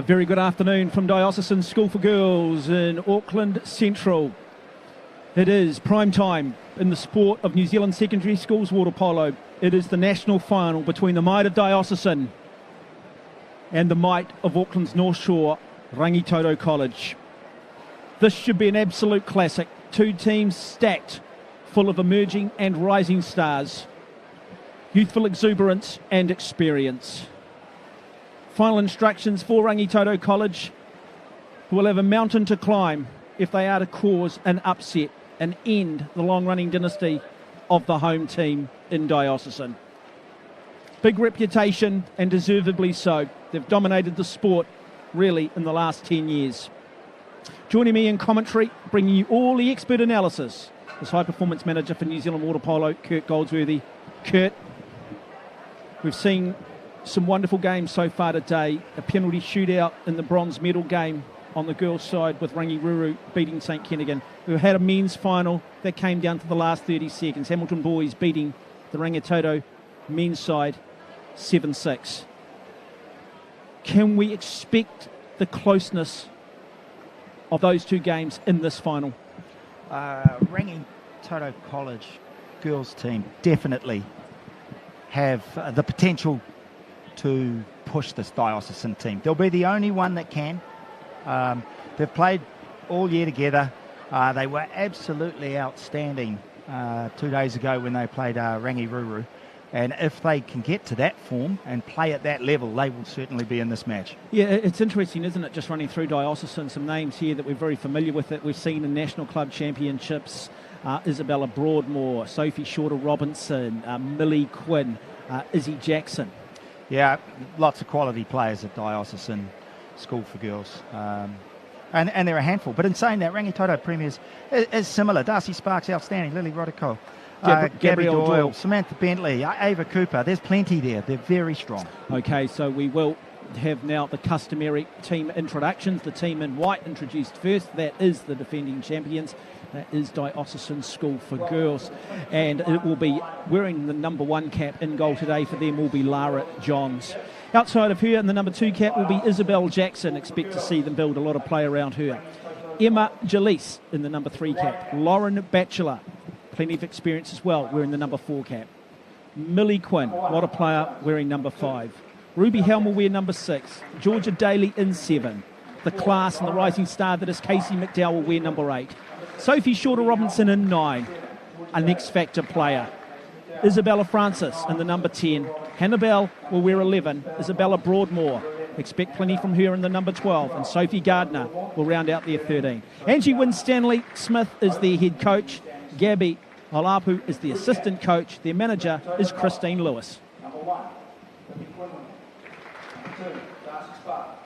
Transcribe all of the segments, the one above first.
very good afternoon from Diocesan School for Girls in Auckland Central. It is prime time in the sport of New Zealand secondary schools water polo. It is the national final between the might of Diocesan and the might of Auckland's North Shore, RANGITOTO College. This should be an absolute classic. Two teams stacked, full of emerging and rising stars, youthful exuberance and experience. Final instructions for RANGITOTO College, who will have a mountain to climb if they are to cause an upset and end the long-running dynasty of the home team in Diocesan. Big reputation, and deservedly so. They've dominated the sport, really, in the last 10 years. Joining me in commentary, bringing you all the expert analysis, is High Performance Manager for New Zealand Water Polo, Kurt Goldsworthy. Kurt, we've seen some wonderful games so far today. A penalty shootout in the bronze medal game on the girls' side with Rangiruru beating St Kentigern. We had a men's final that came down to the last 30 seconds. Hamilton boys beating the RANGITOTO men's side 7-6. Can we expect the closeness of those two games in this final? RANGITOTO College girls team definitely have the potential to push this Diocesan team. They'll be the only one that can. They've played all year together. They were absolutely outstanding 2 days ago when they played Rangiruru. And if they can get to that form and play at that level, they will certainly be in this match. Yeah, it's interesting, isn't it, just running through Diocesan, some names here that we're very familiar with that we've seen in National Club Championships. Isabella Broadmoor, Sophie Shorter-Robinson, Millie Quinn, Izzy Jackson. Yeah, lots of quality players at Diocesan School for Girls. And they're a handful. But in saying that, RANGITOTO Premiers is similar. Darcy Sparks, outstanding. Lily Roddico. Gabby Doyle, Samantha Bentley, Ava Cooper. There's plenty there. They're very strong. Okay, so we will have now the customary team introductions. The team in white introduced first. That is the defending champions. That is Diocesan School for Girls. And it will be wearing the number 1 cap in goal today for them will be Lara Johns. Outside of her in the number 2 cap will be Isabel Jackson. Expect to see them build a lot of play around her. Emma Jalise in the number 3 cap. Lauren Batchelor, plenty of experience as well, wearing the number 4 cap. Millie Quinn, what a player, wearing number 5. Ruby Helm will wear number 6. Georgia Daly in 7. The class and the rising star that is Casey McDowell will wear number 8. Sophie Shorter-Robinson in 9. An X-Factor player. Isabella Francis in the number 10. Hannah Bell will wear 11. Isabella Broadmoor. Expect plenty from her in the number 12. And Sophie Gardner will round out their 13. Angie Winstanley Smith is their head coach. Gabby Olapu is the assistant coach. Their manager is Christine Lewis.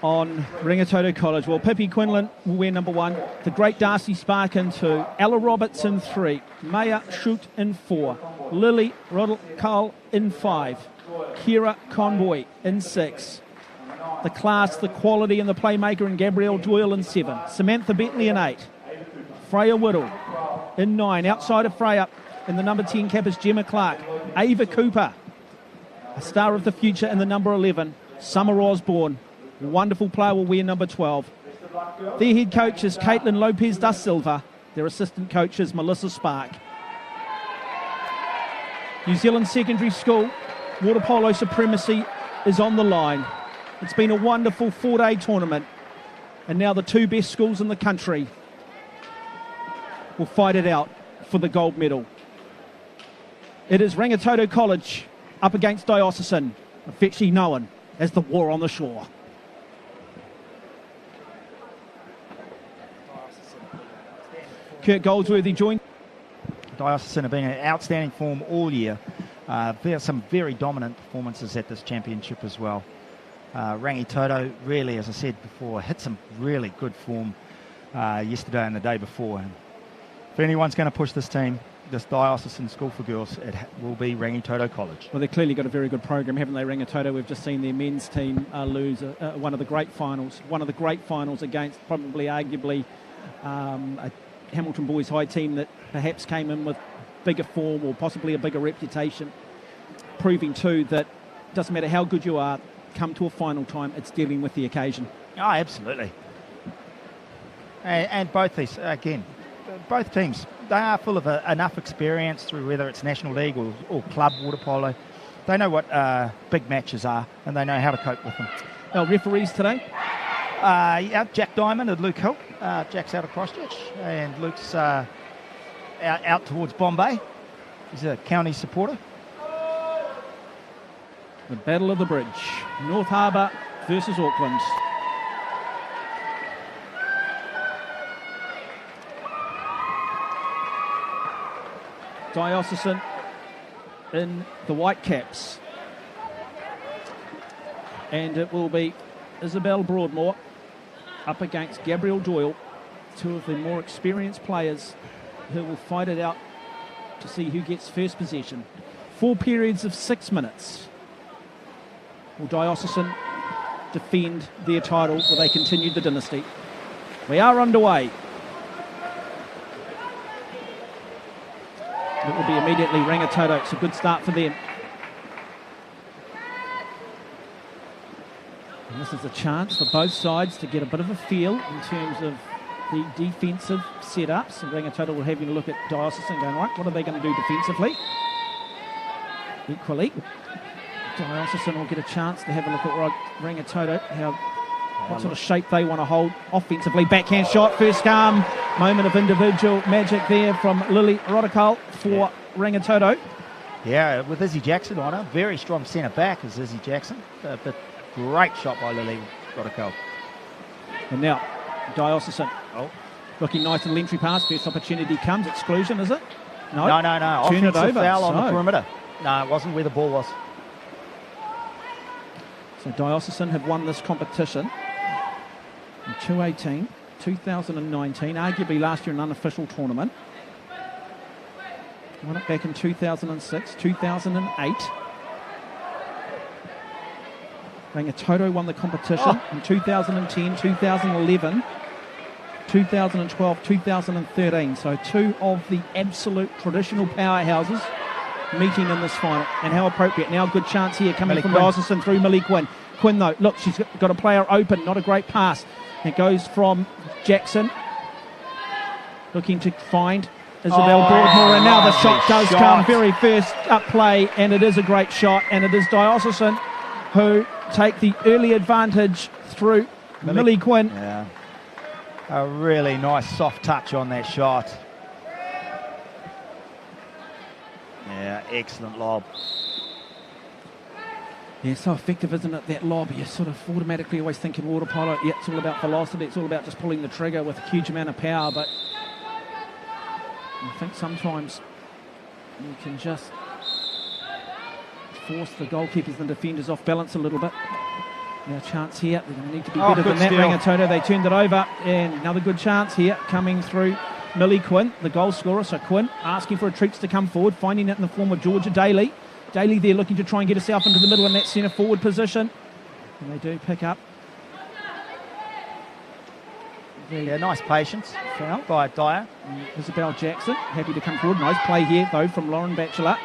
On RANGITOTO College, well, Pippi Quinlan will wear number 1. The great Darcy Spark in 2. Ella Roberts in 3. Maya Shute in 4. Lily Roddico in 5. Kira Conboy in 6. The class, the quality and the playmaker in Gabrielle Doyle in 7. Samantha Bentley in 8. Freya Whittle in 9. Outside of Freya in the number 10 cap is Gemma Clark. Ava Cooper, a star of the future in the number 11. Summer Osborne, wonderful player, will wear number 12. Their head coach is Caitlin Lopez da Silva. Their assistant coach is Melissa Spark. New Zealand Secondary School water polo supremacy is on the line. It's been a wonderful 4-day tournament, and now the two best schools in the country will fight it out for the gold medal. It is RANGITOTO College up against Diocesan, affectionately known as the War on the Shore. Kurt Goldsworthy joined. Diocesan have been in outstanding form all year. There are some very dominant performances at this championship as well. RANGITOTO really, as I said before, hit some really good form yesterday and the day before. And if anyone's going to push this team, this Diocesan School for Girls, it will be RANGITOTO College. Well, they've clearly got a very good program, haven't they, RANGITOTO? We've just seen their men's team lose one of the great finals against probably arguably a Hamilton Boys High team that perhaps came in with bigger form or possibly a bigger reputation, proving too that doesn't matter how good you are, come to a final time, it's dealing with the occasion. Oh, absolutely. And both these, again, both teams, they are full of enough experience through whether it's National League or club water polo. They know what big matches are, and they know how to cope with them. Our referees today? Yeah, Jack Diamond and Luke Hill. Jack's out of Christchurch, and Luke's out towards Bombay. He's a county supporter. The Battle of the Bridge. North Harbour versus Auckland. Diocesan in the white caps. And it will be Isabel Broadmoor up against Gabrielle Doyle, two of the more experienced players who will fight it out to see who gets first possession. 4 periods of 6 minutes. Will Diocesan defend their title? Will they continue the dynasty? We are underway. It will be immediately Rangitoto. It's a good start for them. And this is a chance for both sides to get a bit of a feel in terms of the defensive setups. And Rangitoto will have a look at Diocesan going, right, what are they going to do defensively? Equally, Diocesan will get a chance to have a look at Rangitoto, what sort of shape they want to hold offensively. Backhand shot, first moment of individual magic there from Lily Rodicale for Rangitoto. Yeah, with Izzy Jackson on her. Very strong centre back is Izzy Jackson. But great shot by Lily Rodicale. And now, Diocesan. Looking nice in the entry pass. First opportunity comes. Exclusion, is it? No. Turn it over. Foul on the perimeter. No, it wasn't where the ball was. So Diocesan have won this competition in 2018, 2019, arguably last year an unofficial tournament. Won it back in 2006, 2008. Rangitoto won the competition in 2010, 2011, 2012, 2013. So two of the absolute traditional powerhouses meeting in this final. And how appropriate. Now a good chance here coming from Diocesan through Millie Quinn. Quinn, though, look, she's got a player open. Not a great pass. It goes from Jackson. Looking to find Isabel Broadmoor. And now the shot does come. Very first up play. And it is a great shot. And it is Diocesan who take the early advantage through Millie Quinn. Yeah. A really nice soft touch on that shot. Yeah, excellent lob. Yeah, so effective, isn't it, that lob? You're sort of automatically always thinking water polo. Yeah, it's all about velocity. It's all about just pulling the trigger with a huge amount of power. But I think sometimes you can just force the goalkeepers and defenders off balance a little bit. Now a chance here. They're going to need to be better than that. Rangitoto, they turned it over. And another good chance here coming through Millie Quinn, the goal scorer. So Quinn asking for a treats to come forward, finding it in the form of Georgia Daly. Daly there looking to try and get herself into the middle in that centre forward position. And they do pick up. Yeah, nice patience. Foul by Dyer. Isabel Jackson happy to come forward. Nice play here though from Lauren Batchelor.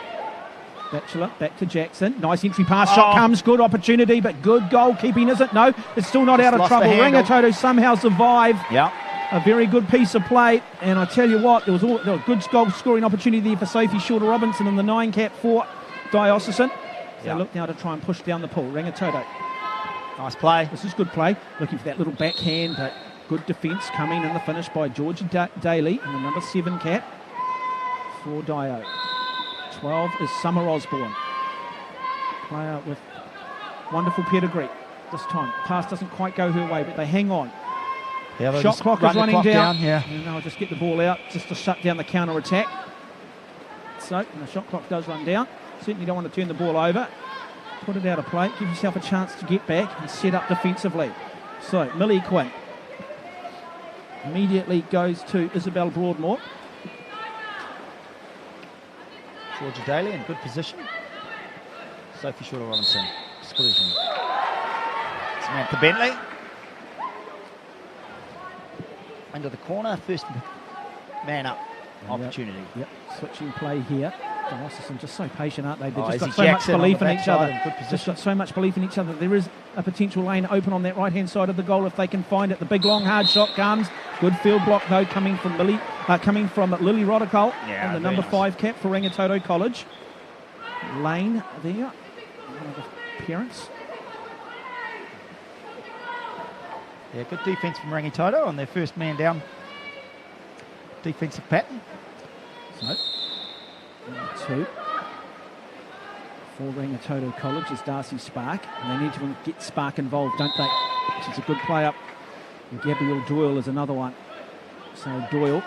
Batchelor back to Jackson. Nice entry pass. Shot comes. Good opportunity, but good goalkeeping, is it? No, it's still not out of trouble. Rangitoto somehow survived. Yeah. A very good piece of play, and I tell you what, there was a good goal scoring opportunity there for Sophie Shorter Robinson in the 9 cap for Diocesan. So look now to try and push down the pool. Rangitoto. Nice play. This is good play. Looking for that little backhand, but good defence coming in the finish by Georgia Daly in the number 7 cap for Dio. 12 is Summer Osborne. Player with wonderful pedigree. This time, pass doesn't quite go her way, but they hang on. Yeah, shot clock is running down. Yeah. And they'll just get the ball out just to shut down the counter attack. So the shot clock does run down. Certainly don't want to turn the ball over. Put it out of play. Give yourself a chance to get back and set up defensively. So Millie Quinn immediately goes to Isabel Broadmoor. Georgia Daly in good position. Sophie Shorter Robinson. Exclusion. Samantha Bentley. Into the corner, first man up opportunity. Yep, switching play here. Diocesan just so patient, aren't they? They've Oh, just got Izzy so much Jackson on belief the in each other. backside in good Just position. got so much belief in each other. There is a potential lane open on that right-hand side of the goal if they can find it. The big long hard shot comes. Good field block though coming from Lily Rodicol, Yeah, and the very number nice. 5 cap for Rangitoto College. Lane there, one of the parents. Yeah, good defence from Rangitoto on their first man down defensive pattern. So, number 2 for Rangitoto College is Darcy Spark, and they need to get Spark involved, don't they? She's a good play up. And Gabrielle Doyle is another one. So Doyle,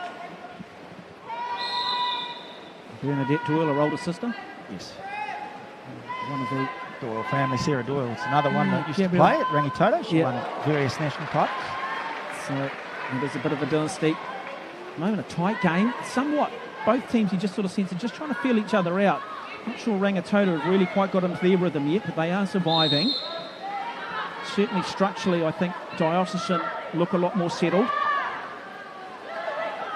Bernadette Doyle, her older sister. Yes. One of the Doyle family, Sarah Doyle. It's another one that used Gabrielle. to play at Rangitoto. She Yeah. won various national titles. So it is a bit of a dynasty. At the moment, a tight game. Somewhat, both teams you just sort of sense are just trying to feel each other out. Not sure Rangitoto have really quite got into their rhythm yet, but they are surviving. Certainly structurally, I think Diocesan look a lot more settled.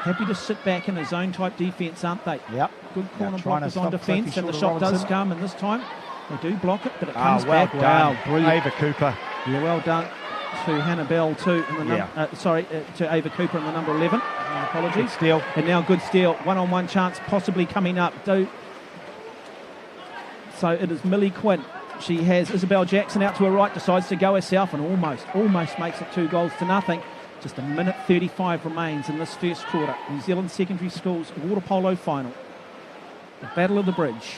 Happy to sit back in a zone-type defence, aren't they? Yep. Good corner trying to blockers on stop defence, Sophie and the shot does Shorter-Robinson. come, and this time they do block it, but it Ah, comes well back. done. Wow, brilliant. Ava Cooper. Yeah, well done to Hannah Bell too, and the Yeah. to Ava Cooper in the number 11. My Good apologies. steal. And now good steal, one-on-one chance possibly coming up. So it is Millie Quinn. She has Isabel Jackson out to her right, decides to go herself, and almost makes it 2-0. Just a minute 35 remains in this first quarter. New Zealand Secondary Schools Waterpolo final. The Battle of the Bridge.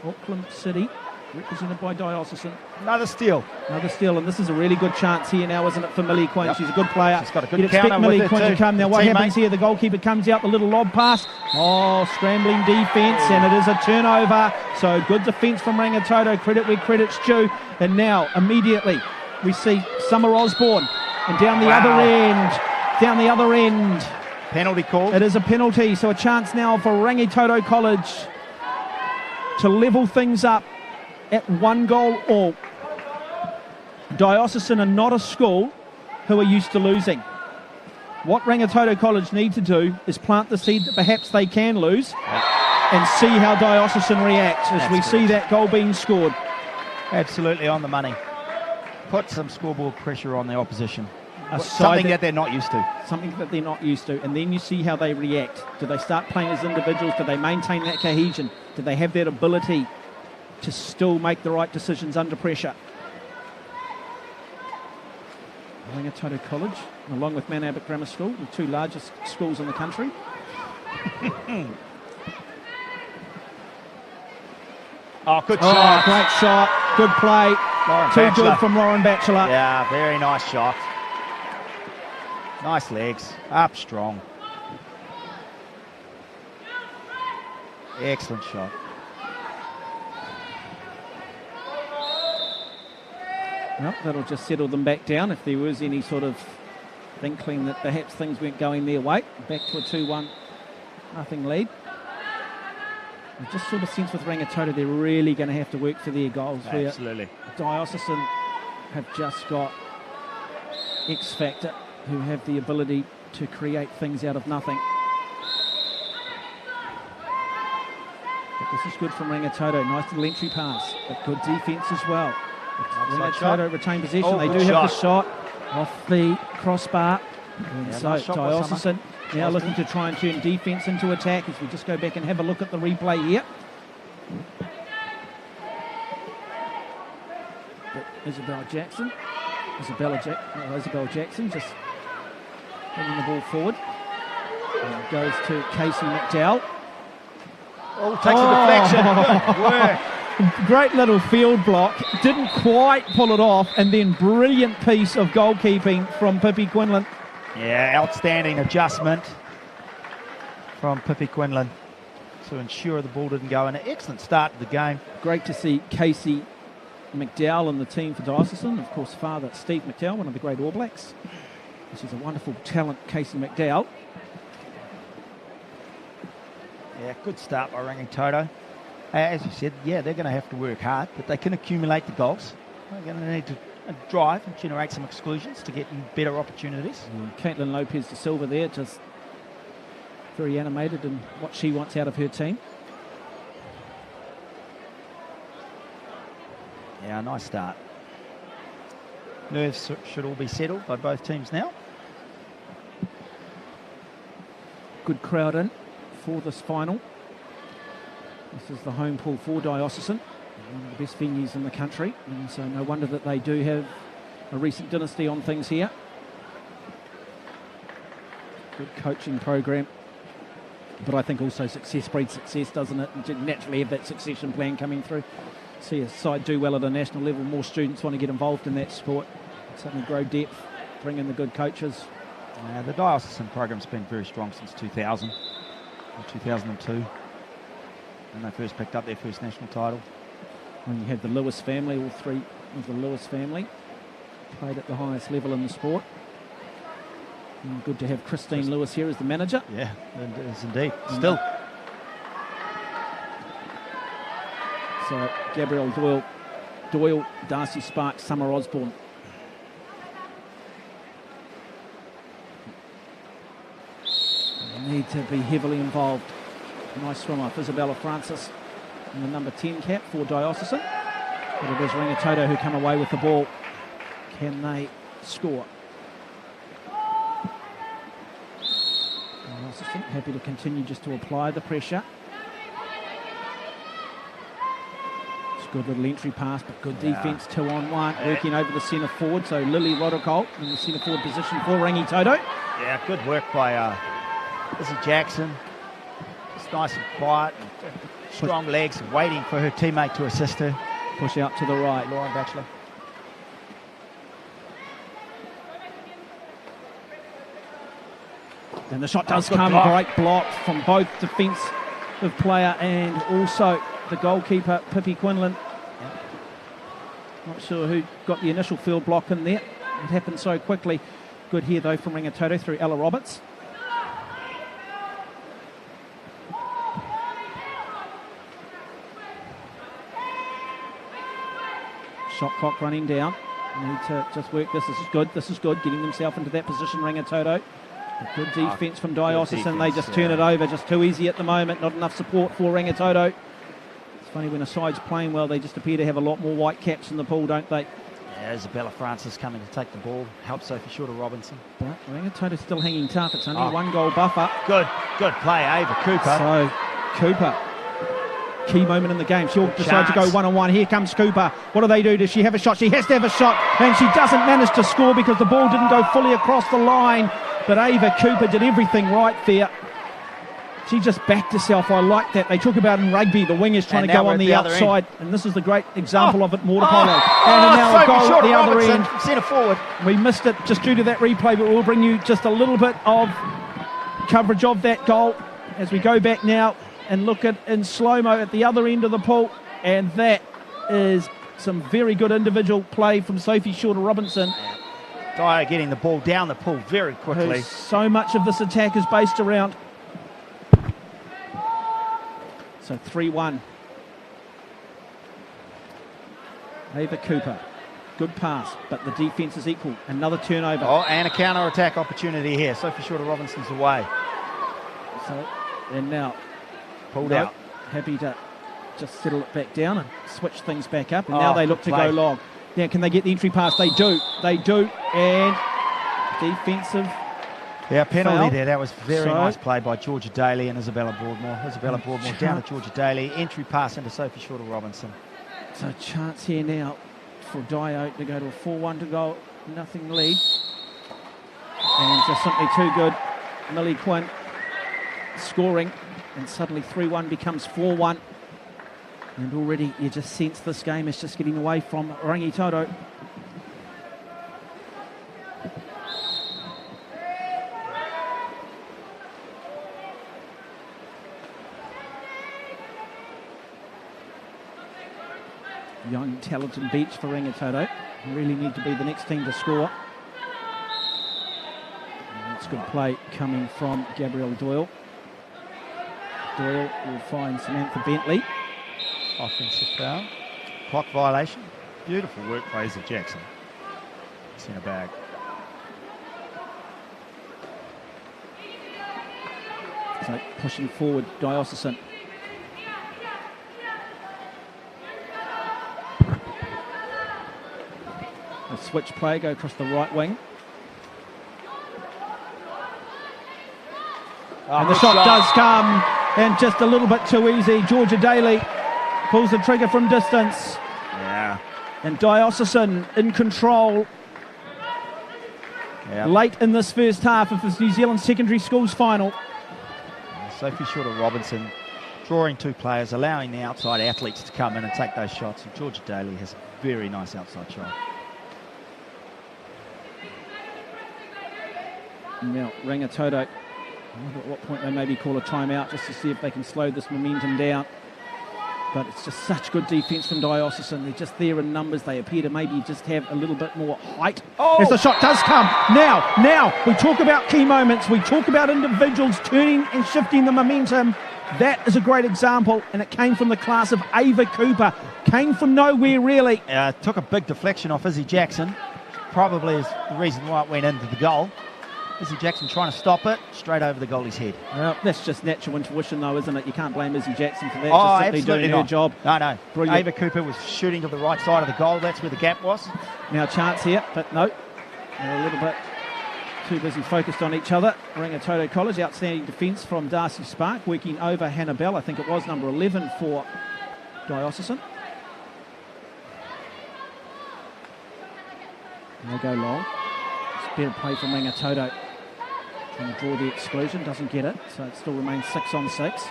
Auckland City, represented by Diocesan. Another steal. Another steal, and this is a really good chance here now, isn't it, for Millie Quinn? Yep. She's a good player. She's got a good You'd expect counter Millie with her Quinn to too. come. Now, Her what teammate. happens here? The goalkeeper comes out, the little lob pass. Oh, scrambling defence, and it is a turnover. So good defence from Rangitoto. Credit where credit's due. And now, immediately, we see Summer Osborne, and down the other end, Penalty call. it is a penalty. So a chance now for Rangitoto College to level things up at 1 goal all. Diocesan are not a school who are used to losing. What Rangitoto College need to do is plant the seed that perhaps they can lose and see how Diocesan reacts as we see that goal being scored. Absolutely on the money. Put some scoreboard pressure on the opposition. A Something side that they're not used to. something that they're not used to, and then you see how they react. Do they start playing as individuals? Do they maintain that cohesion? Do they have that ability to still make the right decisions under pressure? Rangitoto College, along with Mount Abbott Grammar School, the two largest schools in the country. Oh, good shot. Great shot, good play. Lauren Too Batchelor. good from Lauren Batchelor. Yeah, very nice shot. Nice legs. Up strong. Excellent shot. Well, that'll just settle them back down if there was any sort of inkling that perhaps things weren't going their way. Back to a 2-1 nothing lead. I just sort of sense with Rangitoto they're really going to have to work for their goals. where Absolutely. Diocesan have just got X Factor, who have the ability to create things out of nothing. But this is good from Rangitoto. Nice little entry pass, but good defence as well. Rangitoto retain possession. Oh, They good do have the shot. shot off the crossbar. And Yeah, so nice shot by Diocesan now Nice looking to try and turn defence into attack as we just go back and have a look at the replay here. But Isabel Jackson just bringing the ball forward. And goes to Casey McDowell. Oh, takes a deflection. Good work. Great little field block. Didn't quite pull it off, and then brilliant piece of goalkeeping from Pippi Quinlan. Yeah, outstanding adjustment from Pippi Quinlan to ensure the ball didn't go in. An excellent start to the game. Great to see Casey McDowell in the team for Diocesan. Of course, father Steve McDowell, one of the great All Blacks. This is a wonderful talent, Casey McDowell. Yeah, good start by Rangitoto. As you said, yeah, they're going to have to work hard, but they can accumulate the goals. They're going to need to drive and generate some exclusions to get better opportunities. Caitlin Lopez de Silva there, just very animated in what she wants out of her team. Yeah, nice start. Nerves should all be settled by both teams now. Good crowd in for this final. This is the home pool for Diocesan, one of the best venues in the country, and so no wonder that they do have a recent dynasty on things here. Good coaching program, but I think also success breeds success, doesn't it? And you naturally have that succession plan coming through. See a side do well at a national level, more students want to get involved in that sport, suddenly grow depth, bring in the good coaches. The Diocesan program's been very strong since 2000 or 2002, when they first picked up their first national title. When you have the Lewis family, all three of the Lewis family played at the highest level in the sport. And good to have Christine Lewis here as the manager. Yeah, it is indeed. Still. So Gabrielle Doyle, Darcy Sparks, Summer Osborne. They need to be heavily involved. Nice swim off Isabella Francis in the number 10 cap for Diocesan. But it is RANGITOTO who come away with the ball. Can they score? Diocesan happy to continue just to apply the pressure. Good little entry pass, but good defence, 2-on-1, working over the centre forward. So Lily Roddercolt in the centre forward position for RANGITOTO. Yeah, good work by Izzy Jackson. Just nice and quiet, and strong legs, waiting for her teammate to assist her. Push out to the right. Lauren Batchelor. And the shot does come, great block from both defensive player and also the goalkeeper, Pippi Quinlan. Not sure who got the initial field block in there. It happened so quickly. Good here though from RANGITOTO through Ella Roberts. Shot clock running down. Need to just work. This is good. Getting themselves into that position, RANGITOTO. Good defence from Diocesan. They just turn it over. Just too easy at the moment. Not enough support for RANGITOTO. It's funny when a side's playing well, they just appear to have a lot more white caps in the pool, don't they? Yeah, Isabella Francis coming to take the ball. Helps Sophie Shorter-Robinson. But RANGITOTO's still hanging tough. It's only 1 goal buffer. Good play, Ava Cooper. So, Cooper. Key moment in the game. She'll decide to go one-on-one. Here comes Cooper. What do they do? Does she have a shot? She has to have a shot, and she doesn't manage to score because the ball didn't go fully across the line. But Ava Cooper did everything right there. She just backed herself. I like that. They talk about in rugby, the wingers trying to go on the outside, and this is the great example of it in Waterpolo. And now a goal at the other end. Centre forward. We missed it just due to that replay, but we'll bring you just a little bit of coverage of that goal as we go back now and look at in slow-mo at the other end of the pool. And that is some very good individual play from Sophie Shorter-Robinson. Dyer getting the ball down the pool very quickly. So much of this attack is based around. So 3-1. Ava Cooper. Good pass, but the defence is equal. Another turnover. Oh, and a counter-attack opportunity here. Sophie Shorter-Robinson's away. So, and now pulled out. Happy to just settle it back down and switch things back up. And now they look to go long. Now, can they get the entry pass? They do. They do. And defensive. Yeah, penalty foul there. That was very nice play by Georgia Daly and Isabella Broadmoor. Isabella Broadmoor down to Georgia Daly. Entry pass into Sophie Shorter-Robinson. So, chance here now for Dio to go to a 4-1 to goal. Nothing lead. And just simply too good. Millie Quinn scoring. And suddenly 3-1 becomes 4-1. And already you just sense this game is just getting away from RANGITOTO. Young, talented bench for RANGITOTO. Really need to be the next team to score. And that's good play coming from Gabrielle Doyle. Doyle will find Samantha Bentley. Offensive foul. Clock violation. Beautiful work by Izzy Jackson. Centre bag. So pushing forward, Diocesan. switch play, go across the right wing. And the shot does come, and just a little bit too easy. Georgia Daly pulls the trigger from distance. Yeah. And Diocesan in control. Yep. Late in this first half of this New Zealand Secondary Schools final. Sophie Shorter-Robinson drawing two players, allowing the outside athletes to come in and take those shots. And Georgia Daly has a very nice outside shot. Now, Rangitoto, at what point they maybe call a timeout just to see if they can slow this momentum down. But it's just such good defence from Diocesan. They're just there in numbers. They appear to maybe just have a little bit more height. Oh. As the shot does come. Now, we talk about key moments. We talk about individuals turning and shifting the momentum. That is a great example, and it came from the class of Ava Cooper. Came from nowhere, really. Took a big deflection off Izzy Jackson. Probably is the reason why it went into the goal. Izzy Jackson trying to stop it, straight over the goalie's head. Well, that's just natural intuition, though, isn't it? You can't blame Izzy Jackson for that. Oh, just simply doing her job. No. Brilliant. Ava Cooper was shooting to the right side of the goal. That's where the gap was. Now chance here, but no. They're a little bit too busy focused on each other. Rangitoto College, outstanding defence from Darcy Spark, working over Hannah Bell. I think it was number 11 for Diocesan. And they go long. It's better play from Rangitoto. Trying to draw the exclusion, doesn't get it, so it still remains 6 on 6.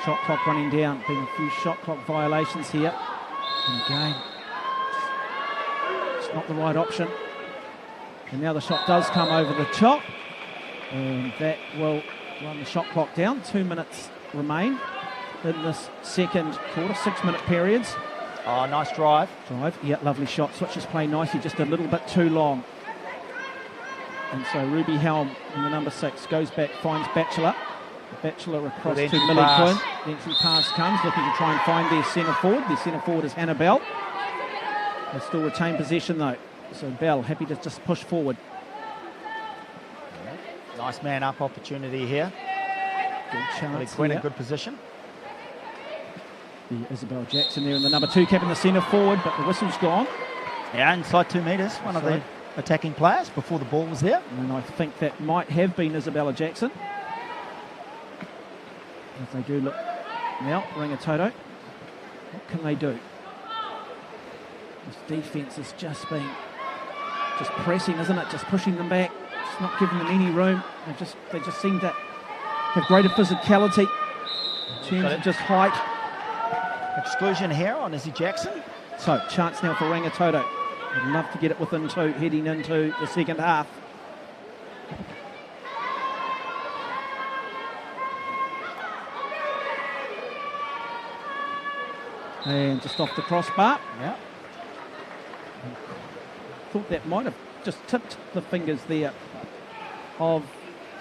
Shot clock running down, been a few shot clock violations here in the game. It's not the right option. And now the shot does come over the top, and that will run the shot clock down. 2 minutes remain in this second quarter, 6-minute periods. Oh, nice drive. Yeah, lovely shot. Switches play nicely, just a little bit too long. And so Ruby Helm in the number 6 goes back, finds Batchelor. Batchelor across to Millie Quinn. The entry pass comes, looking to try and find their centre forward. Their centre forward is Hannah Bell. They still retain possession though. So Bell happy to just push forward. Nice man up opportunity here. Good chance. Millie Quinn in good position. The Isabel Jackson there in the number 2 cap in the centre forward, but the whistle's gone. Yeah, inside 2 metres. One of the attacking players before the ball was there. And I think that might have been Isabella Jackson. If they do look now, Rangitoto, what can they do? This defence has just been pressing, isn't it? Just pushing them back, just not giving them any room. They just seem to have greater physicality in terms of just height. Exclusion here on Izzy Jackson. So chance now for Rangitoto. I'd love to get it within 2 heading into the second half. And just off the crossbar. Yeah. Thought that might have just tipped the fingers there of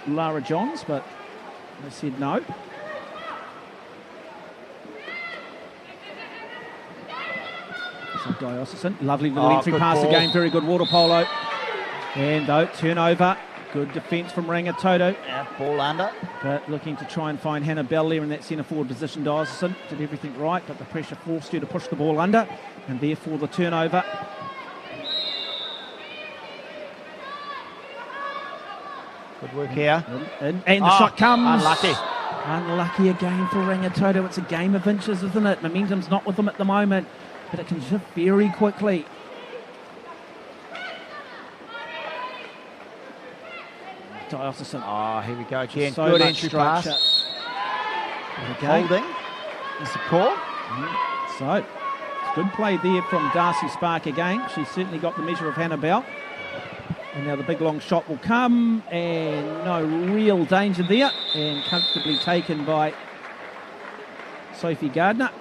Lara Johns, but they said no. So Diocesan, lovely little entry pass ball. Again, very good Waterpolo. And though, turnover, good defence from Rangitoto. Yeah, ball under. But looking to try and find Hannah Bell there in that centre forward position. Diocesan did everything right, but the pressure forced her to push the ball under, and therefore the turnover. Good work here. And the shot comes. Unlucky. Unlucky again for Rangitoto. It's a game of inches, isn't it? Momentum's not with them at the moment, but it can shift very quickly. Diocesan. Oh, here we go again. So good much entry structure. pass. Holding is the call. So, it's good play there from Darcy Spark again. She's certainly got the measure of Hannah Bell. And now the big long shot will come, and no real danger there, and comfortably taken by Sophie Gardner.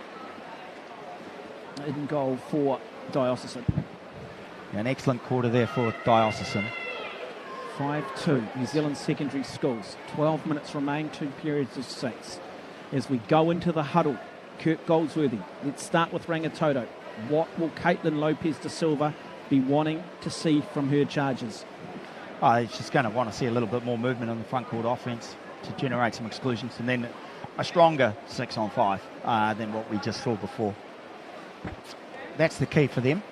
In goal for Diocesan. An excellent quarter there for Diocesan. 5-2, New Zealand Secondary Schools. 12 minutes remain, 2 periods of 6. As we go into the huddle, Kirk Goldsworthy. Let's start with Rangitoto. What will Caitlin Lopez da Silva be wanting to see from her charges? Oh, he's just going to want to see a little bit more movement on the front court offence to generate some exclusions, and then a stronger 6-on-5 than what we just saw before. That's the key for them.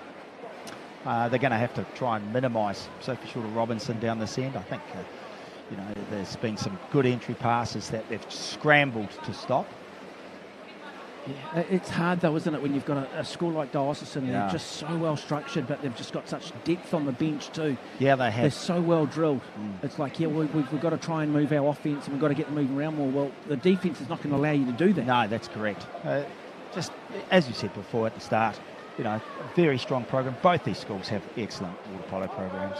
They're going to have to try and minimise Sophie Shorter-Robinson down this end. I think, you know, there's been some good entry passes that they've scrambled to stop. Yeah, it's hard though, isn't it, when you've got a school like Diocesan, Yeah. they're just so well structured, but they've just got such depth on the bench too. Yeah, they have. They're so well drilled. It's like, yeah, we've got to try and move our offence and we've got to get them moving around more. Well, the defence is not going to allow you to do that. No, that's correct. Just as you said before at the start, you know, a very strong program. Both these schools have excellent water polo programs.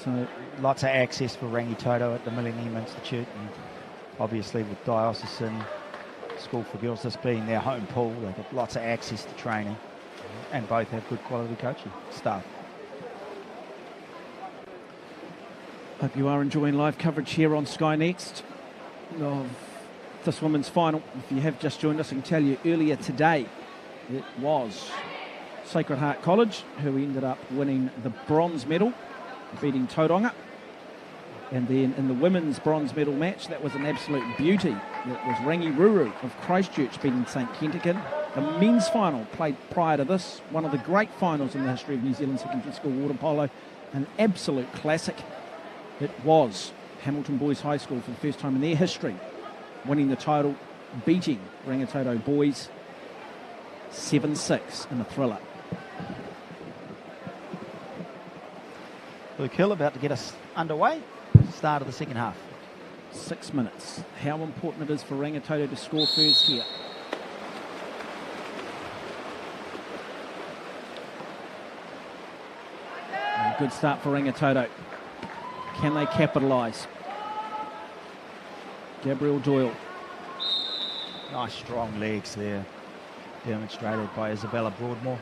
So lots of access for Rangitoto at the Millennium Institute, and obviously with Diocesan School for Girls, this being their home pool, they've got lots of access to training, and both have good quality coaching staff. hope you are enjoying live coverage here on Sky Next of this women's final. If you have just joined us, I can tell you earlier today it was Sacred Heart College who ended up winning the bronze medal, beating Tauranga. And then in the women's bronze medal match, that was an absolute beauty. It was Rangiruru of Christchurch beating St Kentigern. The men's final played prior to this, one of the great finals in the history of New Zealand secondary school water polo, an absolute classic. It was Hamilton Boys High School for the first time in their history, winning the title, beating Rangitoto Boys 7-6 in a thriller. Luke Hill about to get us underway. Start of the second half. 6 minutes. How important it is for Rangitoto to score first here. And a good start for Rangitoto. Can they capitalise? Gabriel Doyle. Nice strong legs there, demonstrated by Isabella Broadmoor.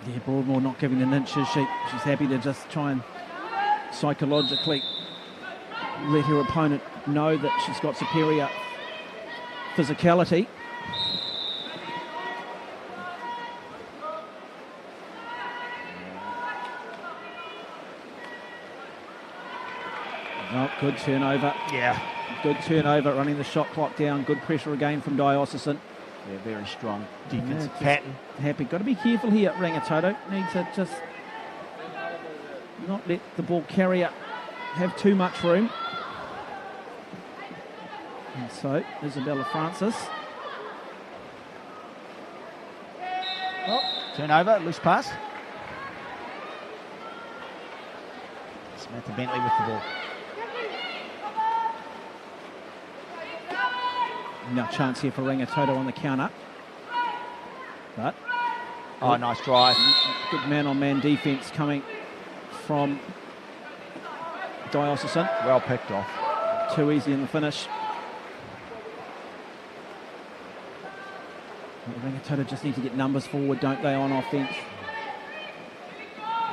Yeah, Broadmoor not giving an inch, is she? She's happy to just try and psychologically let her opponent know that she's got superior physicality. Oh, good turnover. Yeah. Good turnover, running the shot clock down. Good pressure again from Diocesan. Yeah, very strong defensive just pattern. Happy. Got to be careful here, Rangitoto. Need to just not let the ball carrier have too much room. And so, Isabella Francis. Oh, turnover, loose pass. Samantha Bentley with the ball. Now chance here for Rangitoto on the counter. But oh, nice drive. good man-on-man defence coming from Diocesan. Well picked off. Too easy in the finish. Rangitoto just need to get numbers forward, don't they, on offence?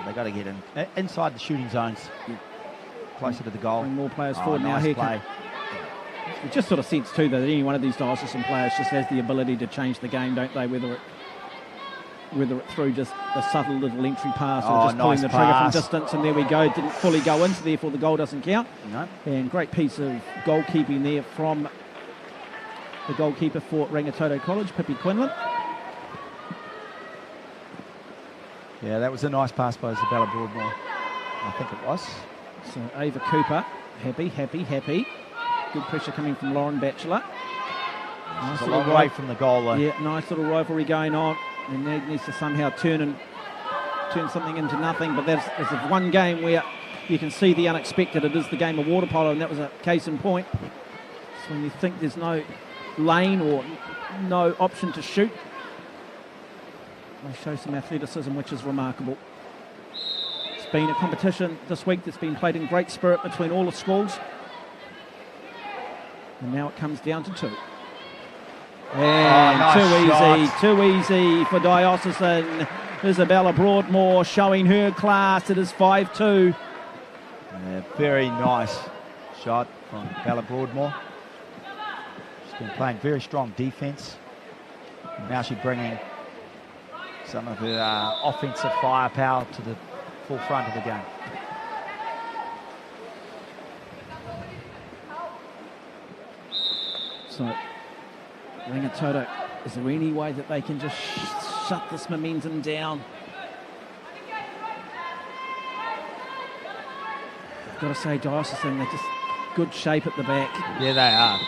They got to get in inside the shooting zones, closer to the goal. Bring more players forward now. Nice Here play. it just sort of sense too that any one of these Diocesan players just has the ability to change the game, don't they? Whether it through just a subtle little entry pass or just pulling the trigger from distance, and there we go. It didn't fully go in, so therefore the goal doesn't count. No. And great piece of goalkeeping there from the goalkeeper for Rangitoto College, Pippi Quinlan. Yeah, that was a nice pass by Isabella Broadmoor. I think it was. So Ava Cooper, happy. Good pressure coming from Lauren Batchelor. Nice a long way from the goal though. Yeah, nice little rivalry going on. And Nag needs to somehow turn something into nothing. But there's one game where you can see the unexpected. It is the game of water polo, and that was a case in point. So when you think there's no lane or no option to shoot, they show some athleticism, which is remarkable. It's been a competition this week that's been played in great spirit between all the schools. And now it comes down to two. And nice too easy for Diocesan. Isabella Broadmoor showing her class. It is 5-2. Yeah, very nice shot from Bella Broadmoor. She's been playing very strong defence. Now she's bringing some of her offensive firepower to the forefront of the game. So, Rangitoto, is there any way that they can just shut this momentum down? got to say, Diocesan, they're just good shape at the back. Yeah, they are.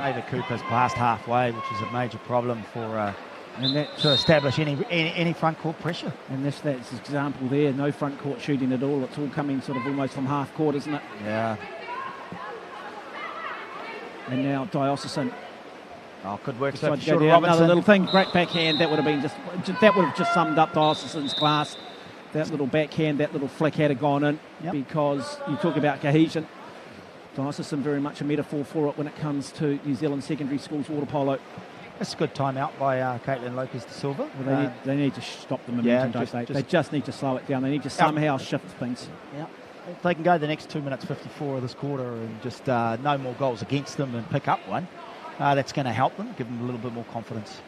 Ava Cooper's past halfway, which is a major problem for to establish any front court pressure. And that's example there. No front court shooting at all. It's all coming sort of almost from half court, isn't it? Yeah. And now Diocesan. Oh, good work. So another little thing. Great backhand. That would have been that would have just summed up Diocesan's class. That little backhand, that little flick had gone in, because you talk about cohesion. Diocesan very much a metaphor for it when it comes to New Zealand secondary schools water polo. That's a good timeout by Caitlin Lopez de Silva. Well, they need to stop the momentum, don't they? They just need to slow it down. They need to somehow shift things. Yeah. If they can go the next 2 minutes 54 of this quarter and just no more goals against them and pick up one, that's going to help them, give them a little bit more confidence.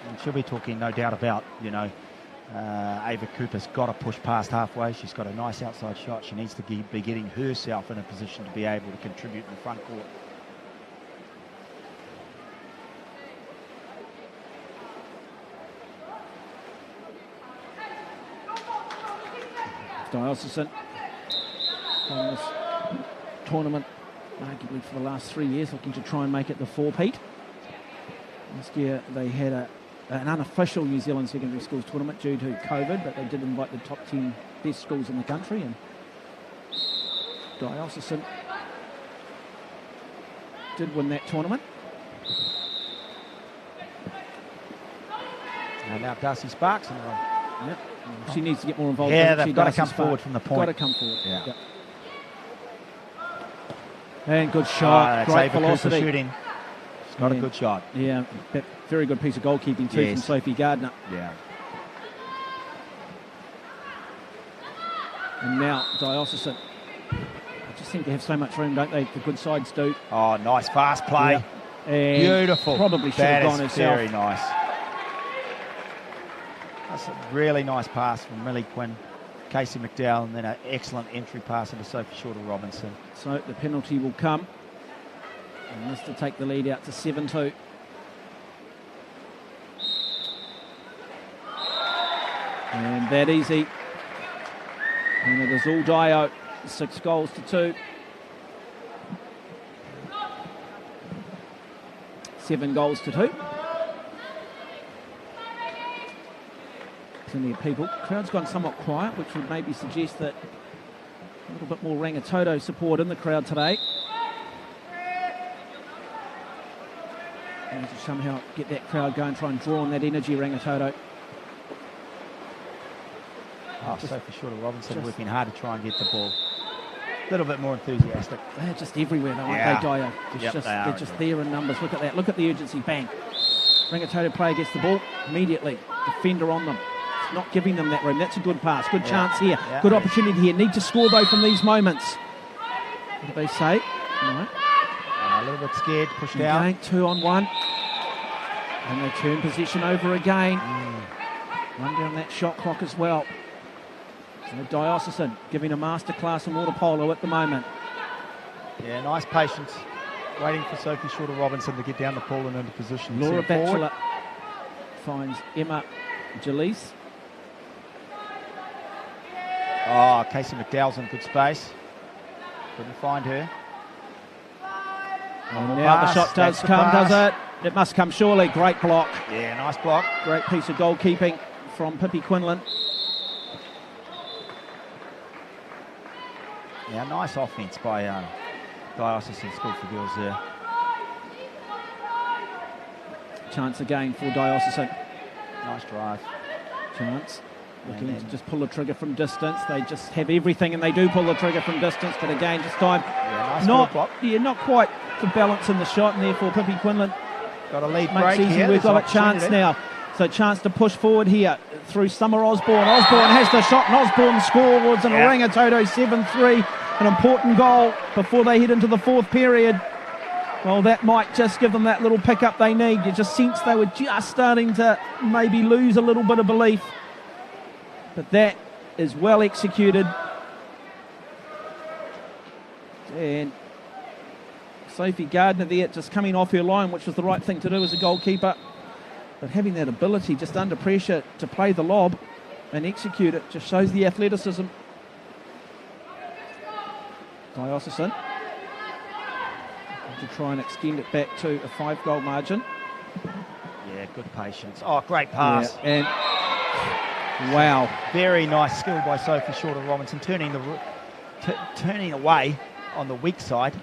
And she'll be talking, no doubt, about, Ava Cooper's got to push past halfway. She's got a nice outside shot. She needs to be getting herself in a position to be able to contribute in the front court. Diocesan on this tournament, arguably for the last 3 years, looking to try and make it the four-peat. Last year they had an unofficial New Zealand secondary schools tournament due to COVID, but they did invite the top 10 best schools in the country, and Diocesan did win that tournament. And now Darcy Sparks. Yep. She needs to get more involved. Yeah, they've got to come forward from the point. Got to come forward. Yeah. Yep. And good shot. Great velocity. Shooting. She's got a good shot. Yeah, very good piece of goalkeeping too from Sophie Gardner. Yeah. And now Diocesan. They just seem to have so much room, don't they? The good sides do. Oh, nice fast play. Yeah. Beautiful. Probably should have gone herself. Very nice. That's a really nice pass from Millie Quinn, Casey McDowell, and then an excellent entry pass into Sophie Shorter-Robinson. So the penalty will come. And this to take the lead out to 7-2. And that easy. And it is all Dio. 6 goals to 2. 7 goals to 2. Plenty of people. Crowd's gone somewhat quiet, which would maybe suggest that a little bit more Rangitoto support in the crowd today. And to somehow get that crowd going, try and draw on that energy, Rangitoto. Sophie Shorter-Robinson working hard to try and get the ball. A little bit more enthusiastic. They're just everywhere though, aren't they, Dio? They're just there in numbers. Look at that. Look at the urgency. Bang. Rangitoto player gets the ball immediately. Defender on them. It's not giving them that room. That's a good pass. Good chance here. Good opportunity here. Need to score though from these moments. What do they say? No. A little bit scared. Pushed out. 2-on-1. And they turn possession over again. Run down that shot clock as well. So Diocesan giving a masterclass in water polo at the moment. Yeah, nice patience. Waiting for Sophie Shorter-Robinson to get down the pool and into position. Laura Batchelor finds Emma Jalise. Oh, Casey McDowell's in good space. Couldn't find her. And now the shot does come, does it? It must come surely. Great block. Yeah, nice block. Great piece of goalkeeping from Pippi Quinlan. Yeah, nice offence by Diocesan School for Girls there. Chance again for Diocesan. Nice drive. Chance. Looking to just pull the trigger from distance. They just have everything and they do pull the trigger from distance, but again, just time. Yeah, nice not quite the balance in the shot, and therefore Pippi Quinlan got a lead makes break easy here. work of it. Chance now. So chance to push forward here through Summer Osborne. Osborne has the shot and Osborne scores, and Rangitoto 7-3. An important goal before they head into the fourth period. Well, that might just give them that little pickup they need. You just sense they were just starting to maybe lose a little bit of belief. But that is well executed. And Sophie Gardner there just coming off her line, which was the right thing to do as a goalkeeper. But having that ability just under pressure to play the lob and execute it just shows the athleticism. Diocesan to try and extend it back to a 5-goal margin. Yeah, good patience. Oh, great pass. Yeah, and wow. Very nice skill by Sophie Shorter-Robinson, turning away on the weak side.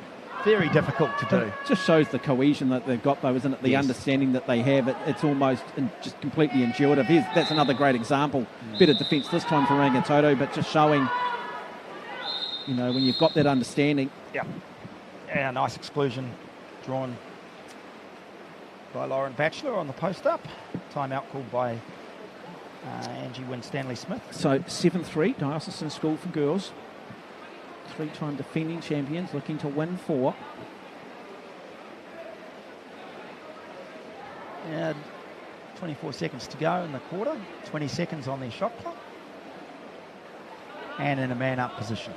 Very difficult to do. It just shows the cohesion that they've got, though, isn't it? The Yes. understanding that they have. It's almost just completely intuitive. That's another great example. Better defence this time for Rangitoto, but just showing, you know, when you've got that understanding. Yeah. Yeah, nice exclusion drawn by Lauren Batchelor on the post-up. Timeout called by Angie Winstanley-Smith. So 7-3, Diocesan School for Girls. 3-time defending champions looking to win 4. Yeah, 24 seconds to go in the quarter. 20 seconds on their shot clock. And in a man-up position.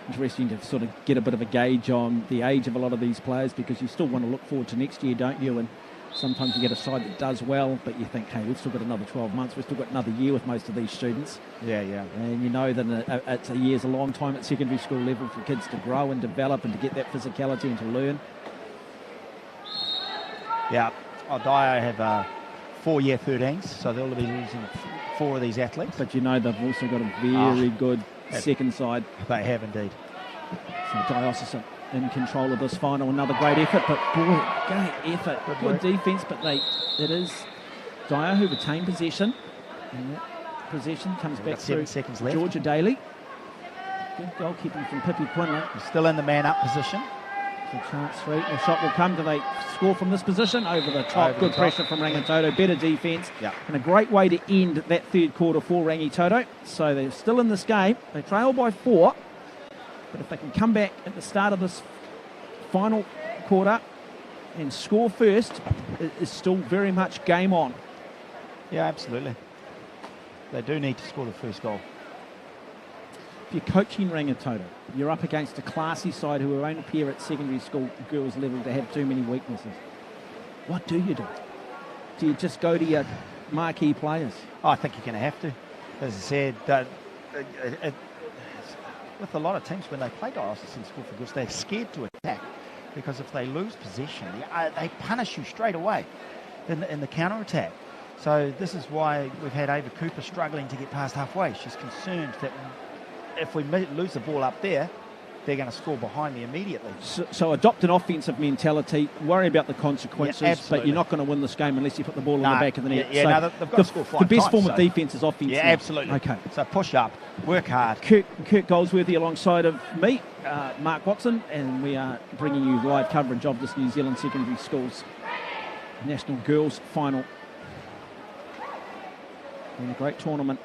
Interesting to sort of get a bit of a gauge on the age of a lot of these players, because you still want to look forward to next year, don't you? And sometimes you get a side that does well, but you think, hey, we've still got another 12 months. We've still got another year with most of these students. Yeah, yeah. And you know that it's a year's a long time at secondary school level for kids to grow and develop and to get that physicality and to learn. Yeah. Dio have 4-year 13s, so they'll be losing 4 of these athletes. But you know they've also got a very good second side. They have indeed. So Diocesan in control of this final. Another great effort, but boy, great effort. Good defence, but it is Dio who retain possession. And that possession comes back 7 through seconds left. Georgia Daly. Good goalkeeping from Pippi Quinlan. Still in the man-up position. The chance through. The shot will come. Do they score from this position? Over the top. Over Good the top. pressure from Rangitoto. Better defence. Yeah. And a great way to end that third quarter for Rangitoto. So they're still in this game. They trail by 4. But if they can come back at the start of this final quarter and score first, it is still very much game on. Yeah, absolutely. They do need to score the first goal. If you're coaching Rangitoto, you're up against a classy side who won't appear at secondary school girls level to have too many weaknesses. What do you do? Do you just go to your marquee players? Oh, I think you're going to have to. As I said, with a lot of teams, when they play Diocesan School for Girls, they're scared to attack, because if they lose possession, they punish you straight away in the counter-attack. So this is why we've had Ava Cooper struggling to get past halfway. She's concerned that if we lose the ball up there, they're going to score behind me immediately. So adopt an offensive mentality, worry about the consequences, but you're not going to win this game unless you put the ball in the back of the net. Yeah, so they've got to score 5 times. The best form of defence is offence. Yeah, absolutely. Okay. So push up, work hard. Kurt Goldsworthy alongside of me, Mark Watson, and we are bringing you live coverage of this New Zealand Secondary Schools National Girls Final. And a great tournament.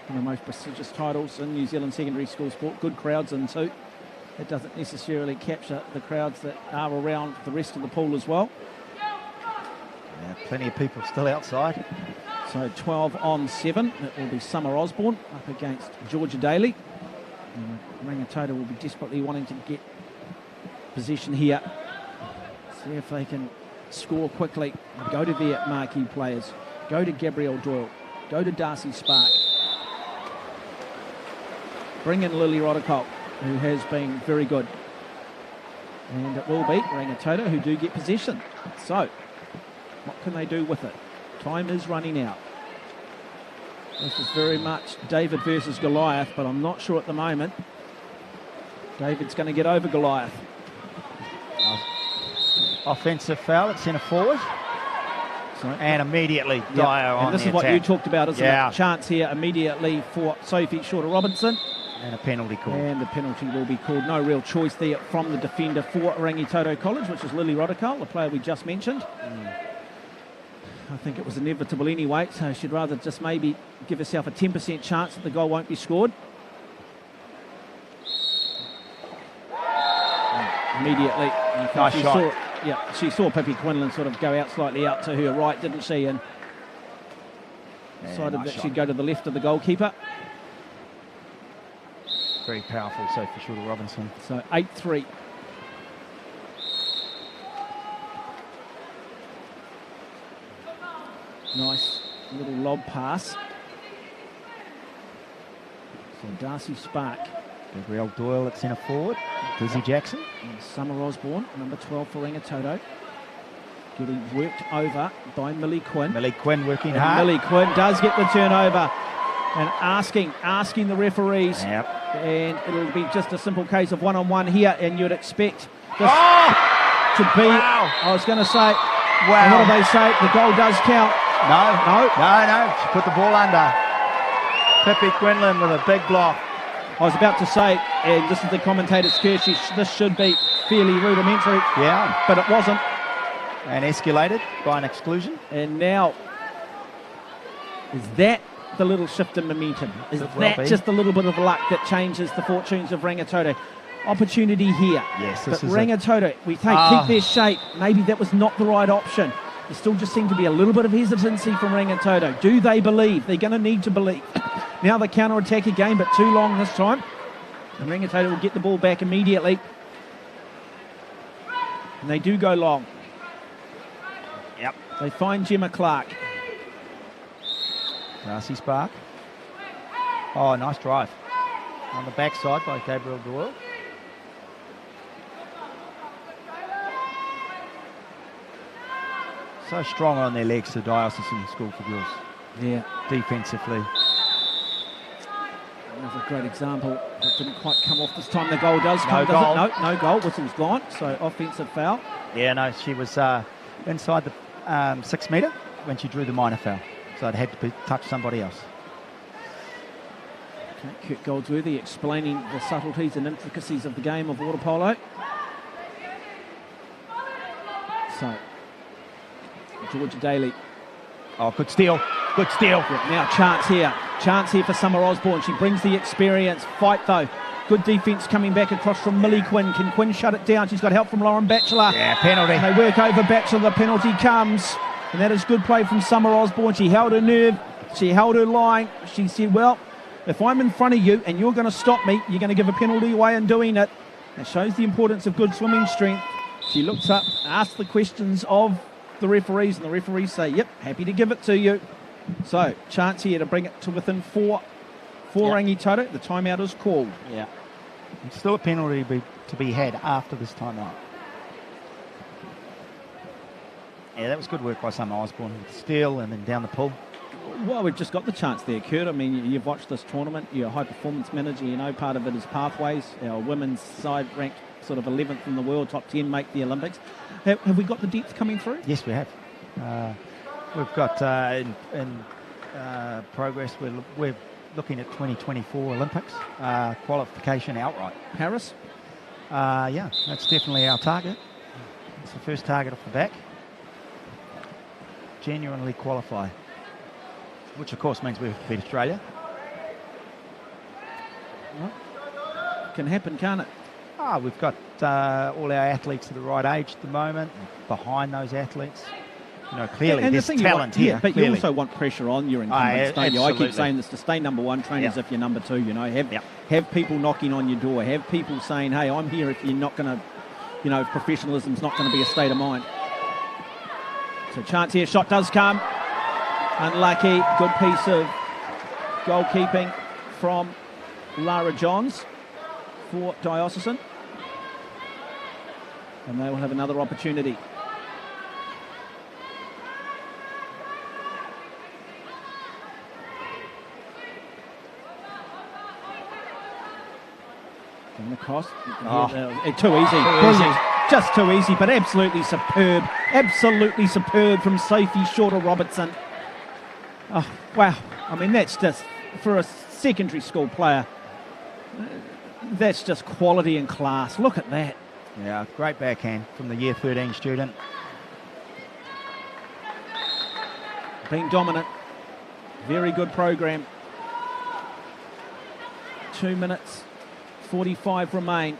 One of the most prestigious titles in New Zealand secondary school sport. Good crowds in too. It doesn't necessarily capture the crowds that are around the rest of the pool as well. Yeah, plenty of people still outside. So 12-on-7. It will be Summer Osborne up against Georgia Daly. And Rangitoto will be desperately wanting to get possession here. See if they can score quickly. Go to their marquee players. Go to Gabrielle Doyle. Go to Darcy Spark. Bring in Lily Rodicott, who has been very good. And it will be Rangitoto who do get possession. So, what can they do with it? Time is running out. This is very much David versus Goliath, but I'm not sure at the moment. David's going to get over Goliath. Offensive foul at centre forward. And immediately Dio on and this the is what attack. you talked about, isn't it? Chance here immediately for Sophie Shorter-Robinson. And a penalty called. And the penalty will be called. No real choice there from the defender for Rangitoto College, which is Lily Rodicott, the player we just mentioned. I think it was inevitable anyway, so she'd rather just maybe give herself a 10% chance that the goal won't be scored. Immediately. Nice shot. She saw Pippi Quinlan sort of go out slightly out to her right, didn't she? And decided that she'd go to the left of the goalkeeper. Very powerful, Sophie Shorter-Robinson. So 8-3. Nice little lob pass. So Darcy Spark. Gabrielle Doyle at centre forward. Dizzy Jackson. And Summer Osborne, number 12 for Rangitoto. Getting worked over by Millie Quinn. Millie Quinn working And hard. Millie Quinn does get the turnover. And asking the referees. Yep. And it'll be just a simple case of one-on-one here, and you'd expect this to be, Wow. I was going to say, Wow. and what do they say? The goal does count. No. She put the ball under. Pippi Quinlan with a big block. I was about to say, and this is the commentator's curse, this should be fairly rudimentary. Yeah. But it wasn't. And escalated by an exclusion. And now, is that the little shift in momentum? Is Could well that be. just a little bit of luck that changes the fortunes of Rangitoto? Opportunity here. Yes, But this is Rangitoto, we keep their shape. Maybe that was not the right option. There still just seemed to be a little bit of hesitancy from Rangitoto. Do they believe? They're going to need to believe. Now the counter-attack again, but too long this time. And Rangitoto will get the ball back immediately. And they do go long. Yep. They find Gemma Clark. Darcy Spark. Oh, nice drive. On the backside by Gabrielle Doyle. So strong on their legs, the Diocesan School for Girls. Yeah. Defensively. Another great example. That didn't quite come off this time. The goal does come. No goal. No goal. Whistle's gone. So offensive foul. Yeah, no, she was inside the 6 metre when she drew the minor foul. So it had to touch somebody else. Okay, Kurt Goldsworthy explaining the subtleties and intricacies of the game of water polo. So, Georgia Daly. Oh, good steal. Good steal. Yeah, now chance here. Chance here for Summer Osborne. She brings the experience. Fight though. Good defence coming back across from Millie Quinn. Can Quinn shut it down? She's got help from Lauren Batchelor. Yeah, penalty. They work over Batchelor. The penalty comes. And that is good play from Summer Osborne. She held her nerve. She held her line. She said, well, if I'm in front of you and you're going to stop me, you're going to give a penalty away in doing it. It shows the importance of good swimming strength. She looks up, asks the questions of the referees, and the referees say, yep, happy to give it to you. So, chance here to bring it to within four Rangitoto. The timeout is called. Yeah. It's still a penalty to be had after this timeout. Yeah, that was good work by Summer Osborne. Steal and then down the pull. Well, we've just got the chance there, Kurt. I mean, you've watched this tournament. You're a high-performance manager. You know part of it is pathways. Our women's side ranked sort of 11th in the world, top 10, make the Olympics. Have we got the depth coming through? Yes, we have. We've got in progress. We're looking at 2024 Olympics qualification outright. Paris? Yeah, that's definitely our target. It's the first target off the back. Genuinely qualify, which of course means we have to beat Australia. Well, can happen, can't it? We've got all our athletes at the right age at the moment. Behind those athletes, you know, clearly and there's the talent here. Yeah, but clearly. you also want pressure on your incumbents, don't you? I Absolutely. keep saying this, to stay number one, train as if you're number two, you know. Have people knocking on your door. Have people saying, hey, I'm here if you're not going to, you know, professionalism's not going to be a state of mind. So chance here, shot does come. Unlucky, good piece of goalkeeping from Lara Johns for Diocesan. And they will have another opportunity. Going across. Too easy. Brilliant. Just too easy, but absolutely superb. Absolutely superb from Sophie Shorter-Robertson. Oh, wow. I mean, that's just, for a secondary school player, that's just quality and class. Look at that. Yeah, great backhand from the year 13 student. Being dominant. Very good program. 2 minutes 45 remain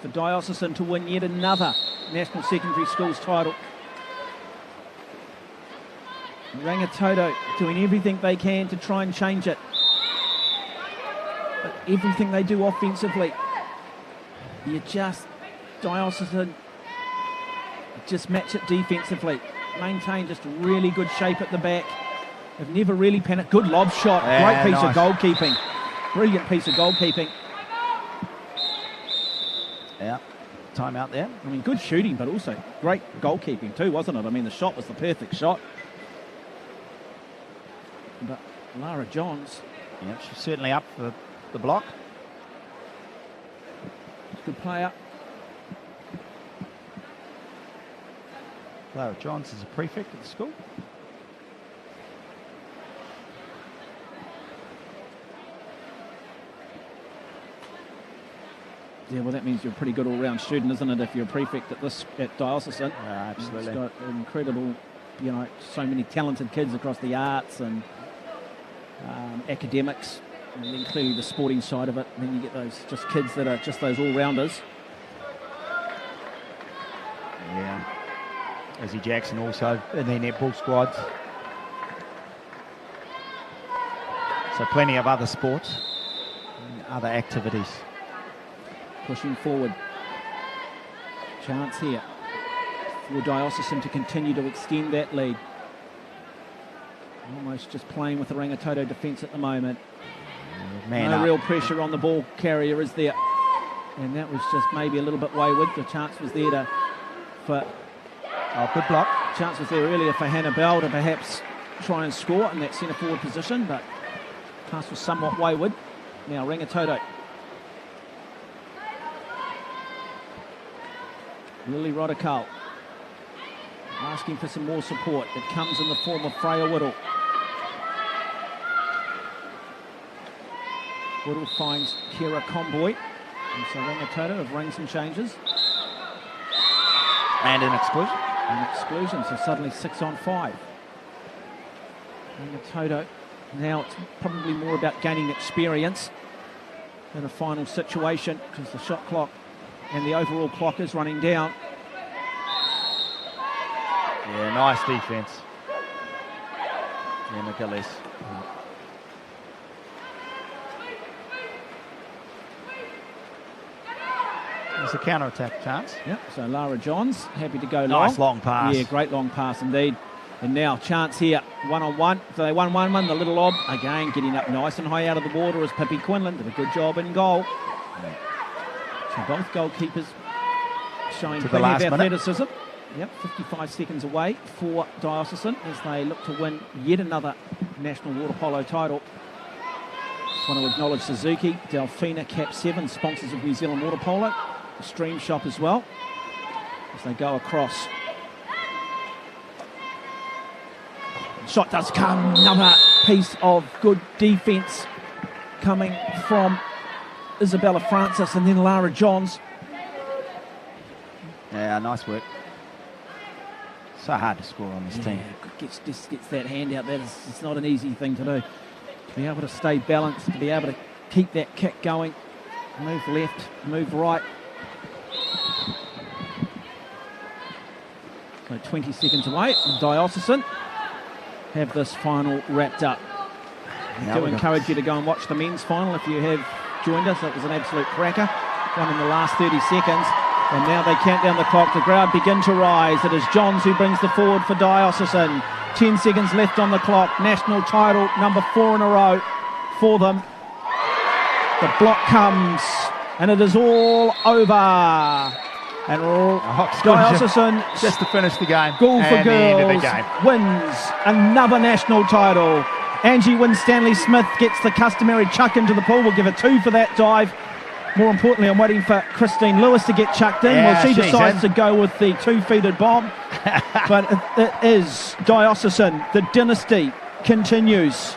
for Diocesan to win yet another National Secondary Schools title. Rangitoto doing everything they can to try and change it. But everything they do offensively, Diocesan just match it defensively. Maintain just really good shape at the back. They've never really panicked. Good lob shot. Yeah, Great piece nice. of goalkeeping. Brilliant piece of goalkeeping. Yeah, time out there. I mean, good shooting, but also great goalkeeping too, wasn't it? I mean, the shot was the perfect shot. But Lara Johns... Yeah, she's certainly up for the block. Good player. Lara Johns is a prefect at the school. Yeah, well, that means you're a pretty good all-round student, isn't it, if you're a prefect at Diocesan? Yeah, absolutely. It's got incredible, you know, so many talented kids across the arts and academics, and then clearly the sporting side of it. And then you get those just kids that are just those all-rounders. Yeah. Izzy Jackson also in their netball squads. So plenty of other sports and other activities. Pushing forward. Chance here for Diocesan to continue to extend that lead. Almost just playing with the Rangitoto defence at the moment. No real pressure on the ball carrier, is there? And that was just maybe a little bit wayward. The chance was there for... Oh, good block. Chance was there earlier for Hannah Bell to perhaps try and score in that centre forward position, but pass was somewhat wayward. Now Rangitoto. Lily Rodakal asking for some more support. It comes in the form of Freya Whittle. Whittle finds Kira Comboy. And so Rangitoto have rung some changes. And an exclusion. An exclusion, so suddenly 6 on 5. Rangitoto, now it's probably more about gaining experience in a final situation because the shot clock and the overall clock is running down. Yeah, nice defence. Yeah, McGillis. There's a counter-attack chance. Yep, so Lara Johns happy to go long. Nice long pass. Yeah, great long pass indeed. And now chance here, one-on-one. So they won 1-1, the little lob. Again, getting up nice and high out of the water as Pippi Quinlan did a good job in goal. So both goalkeepers showing plenty of athleticism. Yep, 55 seconds away for Diocesan as they look to win yet another national water polo title. Just want to acknowledge Suzuki, Delphina, Cap 7, sponsors of New Zealand Water Polo, the Stream Shop as well, as they go across. Shot does come, another piece of good defence coming from Isabella Francis and then Lara Johns. Yeah, nice work. So hard to score on this team. Just gets that hand out. It's not an easy thing to do. To be able to stay balanced, to be able to keep that kick going, move left, move right. So 20 seconds away. Diocesan have this final wrapped up. I do encourage you to go and watch the men's final if you have joined us. It was an absolute cracker. One in the last 30 seconds. And now they count down the clock. The crowd begin to rise. It is Johns who brings the forward for Diocesan. 10 seconds left on the clock. National title, number 4 in a row for them. The block comes, and it is all over. And Diocesan, just to finish the game. Goal for Girls wins another national title. Angie Winstanley Smith gets the customary chuck into the pool. We'll give it 2 for that dive. More importantly, I'm waiting for Christine Lewis to get chucked in. Yeah, well, she decides to go with the 2-feeded bomb. But it is Diocesan. The dynasty continues.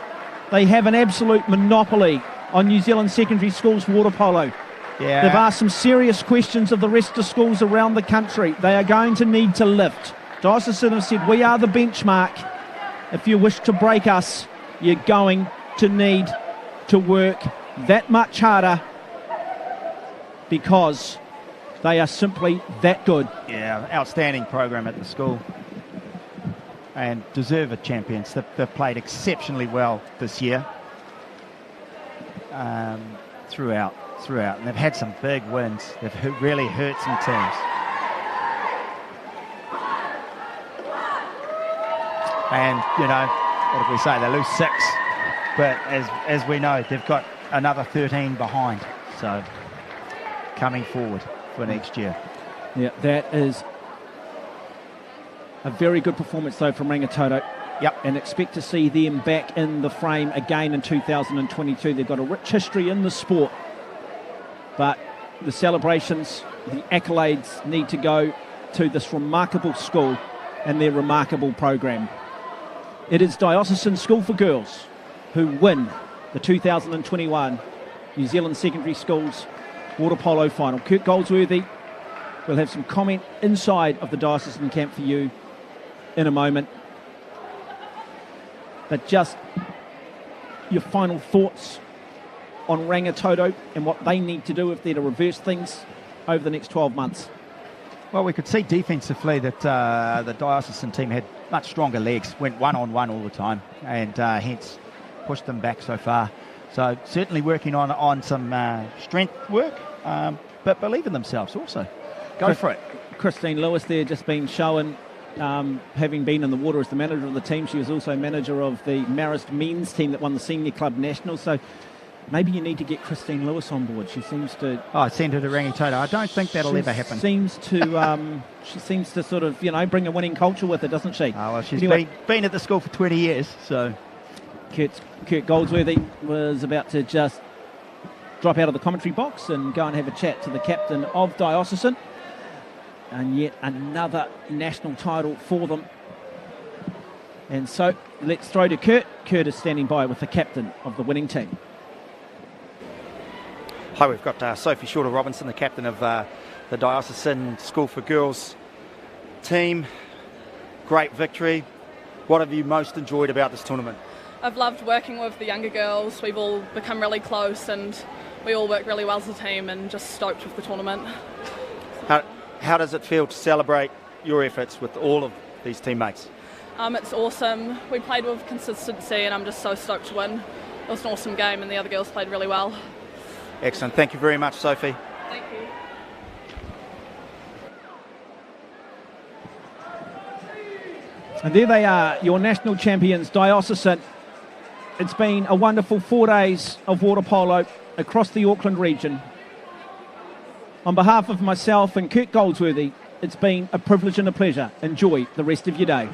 They have an absolute monopoly on New Zealand secondary schools water polo. Yeah. They've asked some serious questions of the rest of schools around the country. They are going to need to lift. Diocesan have said, we are the benchmark. If you wish to break us, you're going to need to work that much harder, because they are simply that good. Yeah, outstanding program at the school. And deserved champions. They've played exceptionally well this year. Throughout. And they've had some big wins. They've really hurt some teams. And, you know, what did we say? They lose 6. But as we know, they've got another 13 behind. So coming forward for next year. Yeah, that is a very good performance, though, from Rangitoto. Yep. And expect to see them back in the frame again in 2022. They've got a rich history in the sport. But the celebrations, the accolades need to go to this remarkable school and their remarkable program. It is Diocesan School for Girls who win the 2021 New Zealand Secondary Schools Water Polo Final. Kurt Goldsworthy will have some comment inside of the Diocesan camp for you in a moment. But just your final thoughts on Rangitoto and what they need to do if they're to reverse things over the next 12 months. Well, we could see defensively that the Diocesan team had much stronger legs, went one-on-one all the time, and hence pushed them back so far. So certainly working on some strength work, but believe in themselves also. Go for it. Christine Lewis there just been shown, having been in the water as the manager of the team. She was also manager of the Marist men's team that won the Senior Club National. So maybe you need to get Christine Lewis on board. She seems to... Oh, send her to Rangitoto. I don't think that'll ever happen. She seems to sort of, bring a winning culture with her, doesn't she? Oh, well, she's been at the school for 20 years, so... Kurt Goldsworthy was about to just drop out of the commentary box and go and have a chat to the captain of Diocesan. And yet another national title for them. And so let's throw to Kurt. Kurt is standing by with the captain of the winning team. Hi, we've got Sophie Shorter-Robinson, the captain of the Diocesan School for Girls team. Great victory. What have you most enjoyed about this tournament? I've loved working with the younger girls. We've all become really close and we all work really well as a team, and just stoked with the tournament. How does it feel to celebrate your efforts with all of these teammates? It's awesome. We played with consistency and I'm just so stoked to win. It was an awesome game and the other girls played really well. Excellent. Thank you very much, Sophie. Thank you. And there they are, your national champions, Diocesan. It's been a wonderful 4 days of water polo across the Auckland region. On behalf of myself and Kurt Goldsworthy, it's been a privilege and a pleasure. Enjoy the rest of your day.